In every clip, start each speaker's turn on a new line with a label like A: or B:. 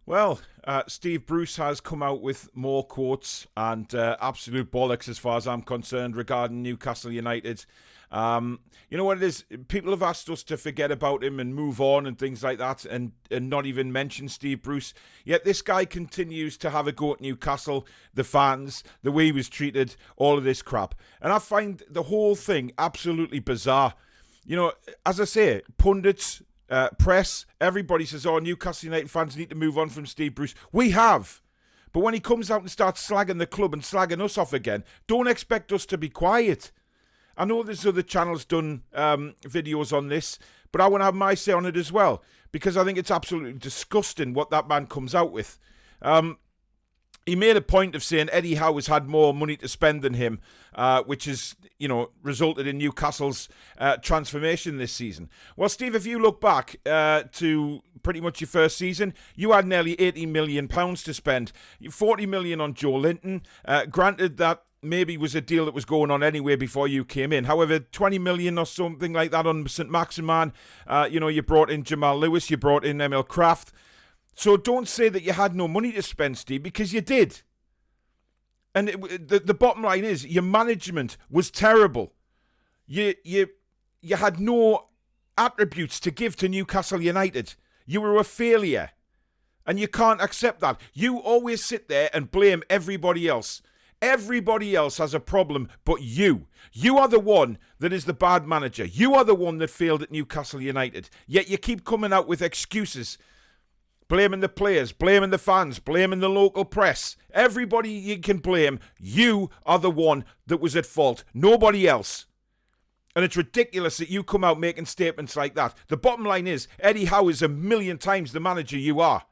A: Well, Steve Bruce has come out with more quotes and absolute bollocks as far as I'm concerned regarding Newcastle United. You know what it is? People have asked us to forget about him and move on and things like that and not even mention Steve Bruce. Yet this guy continues to have a go at Newcastle, the fans, the way he was treated, all of this crap. And I find the whole thing absolutely bizarre. You know, as I say, pundits, press, everybody says, oh, Newcastle United fans need to move on from Steve Bruce. We have. But when he comes out and starts slagging the club and slagging us off again, don't expect us to be quiet. I know there's other channels done videos on this, but I want to have my say on it as well, because I think it's absolutely disgusting what that man comes out with. He made a point of saying Eddie Howe has had more money to spend than him, which has, resulted in Newcastle's transformation this season. Well, Steve, if you look back to pretty much your first season, you had nearly £80 million to spend. 40 million on Joe Linton. Granted, that maybe was a deal that was going on anyway before you came in. However, 20 million or something like that on St. Maximan. You brought in Jamal Lewis, you brought in Emil Kraft. So don't say that you had no money to spend, Steve, because you did. And the bottom line is your management was terrible. You had no attributes to give to Newcastle United. You were a failure. And you can't accept that. You always sit there and blame everybody else. Everybody else has a problem but you. You are the one that is the bad manager. You are the one that failed at Newcastle United. Yet you keep coming out with excuses. Blaming the players, blaming the fans, blaming the local press. Everybody you can blame. You are the one that was at fault. Nobody else. And it's ridiculous that you come out making statements like that. The bottom line is, Eddie Howe is a million times the manager you are.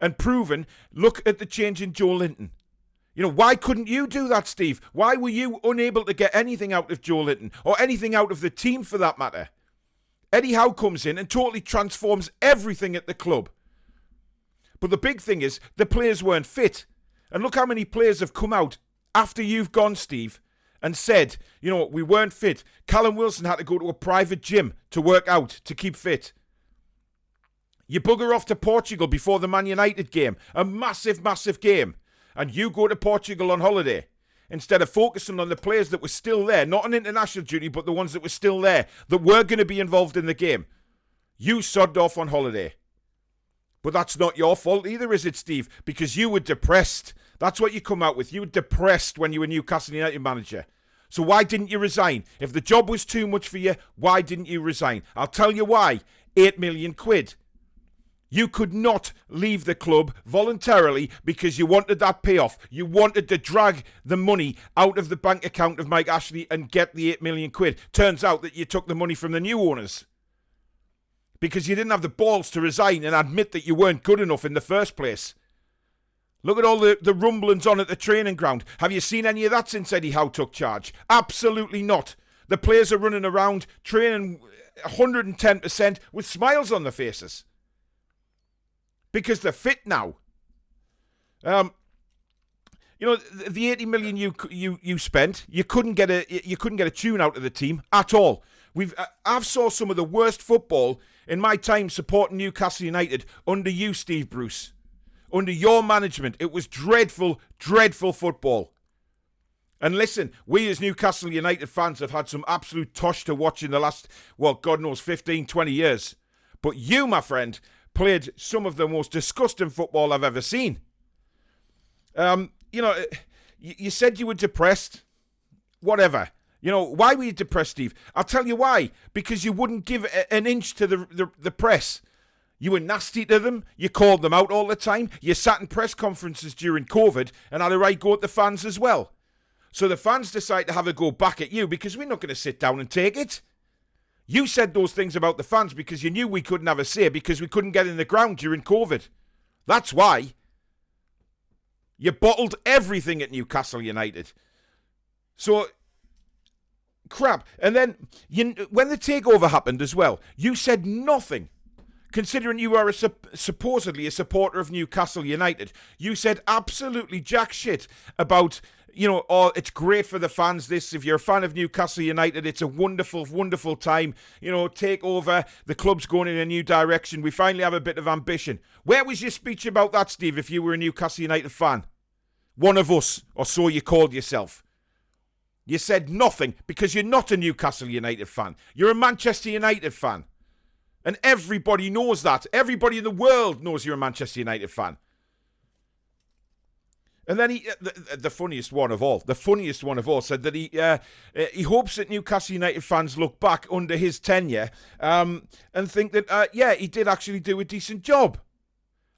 A: And proven, look at the change in Joe Linton. Why couldn't you do that, Steve? Why were you unable to get anything out of Joe Linton? Or anything out of the team for that matter? Eddie Howe comes in and totally transforms everything at the club. But the big thing is, the players weren't fit. And look how many players have come out after you've gone, Steve, and said, we weren't fit. Callum Wilson had to go to a private gym to work out, to keep fit. You bugger off to Portugal before the Man United game. A massive, massive game. And you go to Portugal on holiday. Instead of focusing on the players that were still there, not on international duty, but the ones that were still there, that were going to be involved in the game. You sodded off on holiday. But that's not your fault either, is it, Steve? Because you were depressed. That's what you come out with. You were depressed when you were Newcastle United manager. So why didn't you resign? If the job was too much for you, why didn't you resign? I'll tell you why. £8 million. You could not leave the club voluntarily because you wanted that payoff. You wanted to drag the money out of the bank account of Mike Ashley and get the £8 million. Turns out that you took the money from the new owners because you didn't have the balls to resign and admit that you weren't good enough in the first place. Look at all the rumblings on at the training ground. Have you seen any of that since Eddie Howe took charge? Absolutely not. The players are running around training 110% with smiles on their faces. Because they're fit now. The 80 million you spent, you couldn't get a tune out of the team at all. I've saw some of the worst football in my time supporting Newcastle United under you, Steve Bruce. Under your management, it was dreadful, dreadful football. And listen, we as Newcastle United fans have had some absolute tosh to watch in the last, God knows, 15, 20 years. But you, my friend, played some of the most disgusting football I've ever seen. You said you were depressed. Whatever. Why were you depressed, Steve? I'll tell you why. Because you wouldn't give an inch to the press. You were nasty to them. You called them out all the time. You sat in press conferences during COVID and had a right go at the fans as well. So the fans decide to have a go back at you because we're not going to sit down and take it. You said those things about the fans because you knew we couldn't have a say because we couldn't get in the ground during COVID. That's why. You bottled everything at Newcastle United. So, crap. And then, when the takeover happened as well, you said nothing. Considering you are supposedly a supporter of Newcastle United, you said absolutely jack shit about oh, it's great for the fans, this. If you're a fan of Newcastle United, it's a wonderful, wonderful time. Take over. The club's going in a new direction. We finally have a bit of ambition. Where was your speech about that, Steve, if you were a Newcastle United fan? One of us, or so you called yourself. You said nothing because you're not a Newcastle United fan. You're a Manchester United fan. And everybody knows that. Everybody in the world knows you're a Manchester United fan. And then the funniest one of all said that he hopes that Newcastle United fans look back under his tenure and think that, he did actually do a decent job.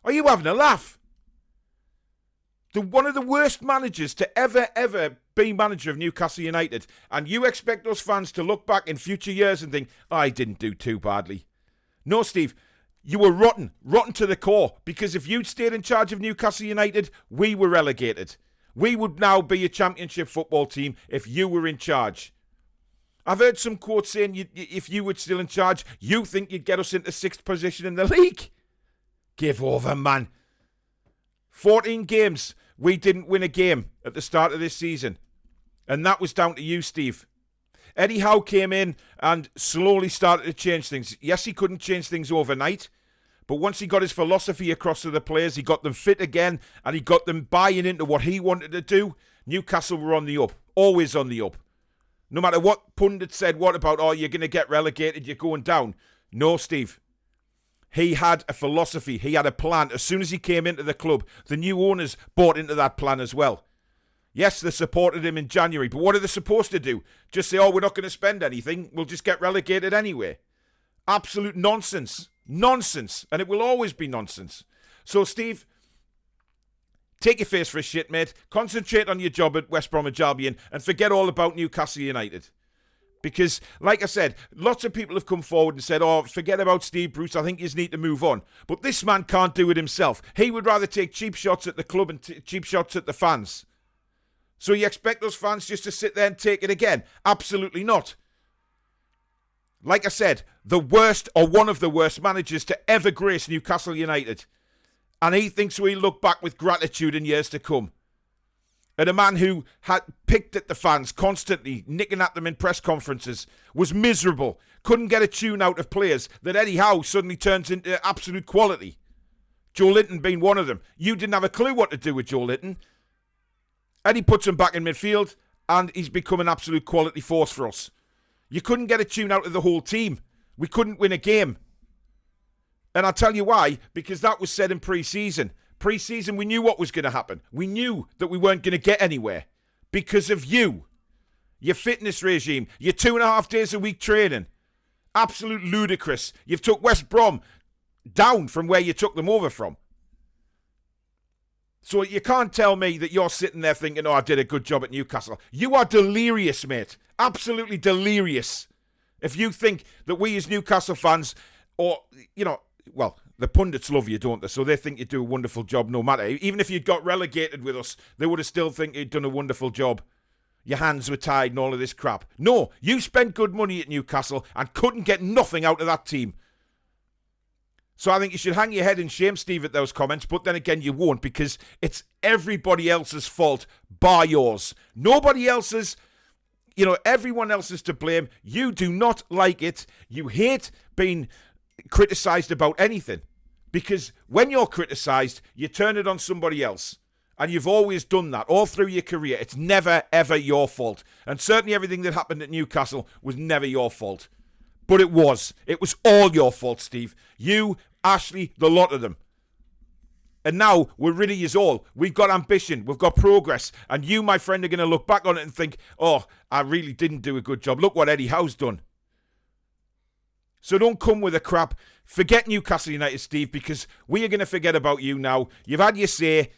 A: Are you having a laugh? One of the worst managers to ever be manager of Newcastle United, and you expect those fans to look back in future years and think, I didn't do too badly. No, Steve. You were rotten to the core, because if you'd stayed in charge of Newcastle United, we were relegated. We would now be a championship football team if you were in charge. I've heard some quotes saying if you were still in charge, you think you'd get us into 6th position in the league. Give over, man. 14 games, we didn't win a game at the start of this season. And that was down to you, Steve. Eddie Howe came in and slowly started to change things. Yes, he couldn't change things overnight, but once he got his philosophy across to the players, he got them fit again, and he got them buying into what he wanted to do. Newcastle were on the up, always on the up. No matter what pundit said, what about, you're going to get relegated, you're going down. No, Steve. He had a philosophy, he had a plan. As soon as he came into the club, the new owners bought into that plan as well. Yes, they supported him in January, but what are they supposed to do? Just say, we're not going to spend anything, we'll just get relegated anyway. Absolute nonsense. Nonsense. And it will always be nonsense. So, Steve, take your face for a shit, mate. Concentrate on your job at West Bromwich Albion and forget all about Newcastle United. Because, like I said, lots of people have come forward and said, forget about Steve Bruce, I think you need to move on. But this man can't do it himself. He would rather take cheap shots at the club and cheap shots at the fans. So you expect those fans just to sit there and take it again? Absolutely not. Like I said, the worst or one of the worst managers to ever grace Newcastle United. And he thinks we'll look back with gratitude in years to come. And a man who had picked at the fans constantly, nicking at them in press conferences, was miserable, couldn't get a tune out of players, that Eddie Howe suddenly turns into absolute quality. Joe Linton being one of them. You didn't have a clue what to do with Joe Linton. Eddie puts him back in midfield, and he's become an absolute quality force for us. You couldn't get a tune out of the whole team. We couldn't win a game. And I'll tell you why, because that was said in pre-season. Pre-season, we knew what was going to happen. We knew that we weren't going to get anywhere because of you. Your fitness regime, your 2.5 days a week training. Absolute ludicrous. You've took West Brom down from where you took them over from. So you can't tell me that you're sitting there thinking, I did a good job at Newcastle. You are delirious, mate. Absolutely delirious. If you think that we as Newcastle fans, or, the pundits love you, don't they? So they think you do a wonderful job no matter. Even if you'd got relegated with us, they would have still think you'd done a wonderful job. Your hands were tied and all of this crap. No, you spent good money at Newcastle and couldn't get nothing out of that team. So I think you should hang your head in shame, Steve, at those comments. But then again, you won't, because it's everybody else's fault bar yours. Nobody else's, everyone else is to blame. You do not like it. You hate being criticised about anything. Because when you're criticised, you turn it on somebody else. And you've always done that all through your career. It's never, ever your fault. And certainly everything that happened at Newcastle was never your fault. But it was. It was all your fault, Steve. You, Ashley, the lot of them. And now we're rid of yous all. We've got ambition. We've got progress. And you, my friend, are going to look back on it and think, I really didn't do a good job. Look what Eddie Howe's done. So don't come with a crap. Forget Newcastle United, Steve, because we are going to forget about you now. You've had your say.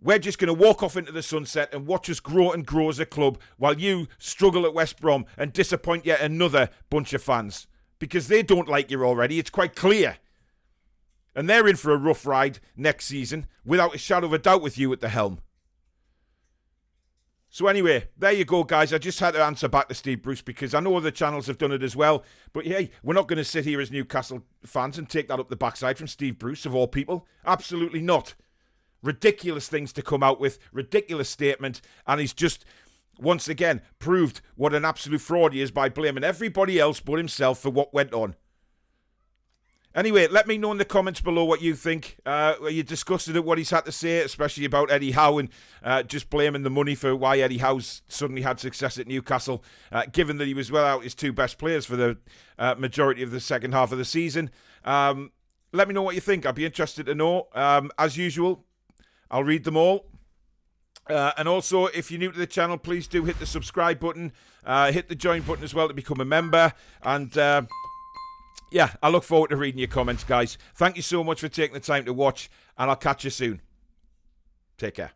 A: We're just going to walk off into the sunset and watch us grow and grow as a club while you struggle at West Brom and disappoint yet another bunch of fans. Because they don't like you already. It's quite clear. And they're in for a rough ride next season without a shadow of a doubt with you at the helm. So anyway, there you go, guys. I just had to answer back to Steve Bruce because I know other channels have done it as well. But hey, we're not going to sit here as Newcastle fans and take that up the backside from Steve Bruce, of all people. Absolutely not. ridiculous things to come out with, ridiculous statement, and he's just once again proved what an absolute fraud he is by blaming everybody else but himself for what went on. Anyway, let me know in the comments below what you think. Are you disgusted at what he's had to say, especially about Eddie Howe and just blaming the money for why Eddie Howe's suddenly had success at Newcastle, given that he was without his two best players for the majority of the second half of the season? Let me know what you think. I'd be interested to know. As usual, I'll read them all. And also, if you're new to the channel, please do hit the subscribe button. Hit the join button as well to become a member. And yeah, I look forward to reading your comments, guys. Thank you so much for taking the time to watch, and I'll catch you soon. Take care.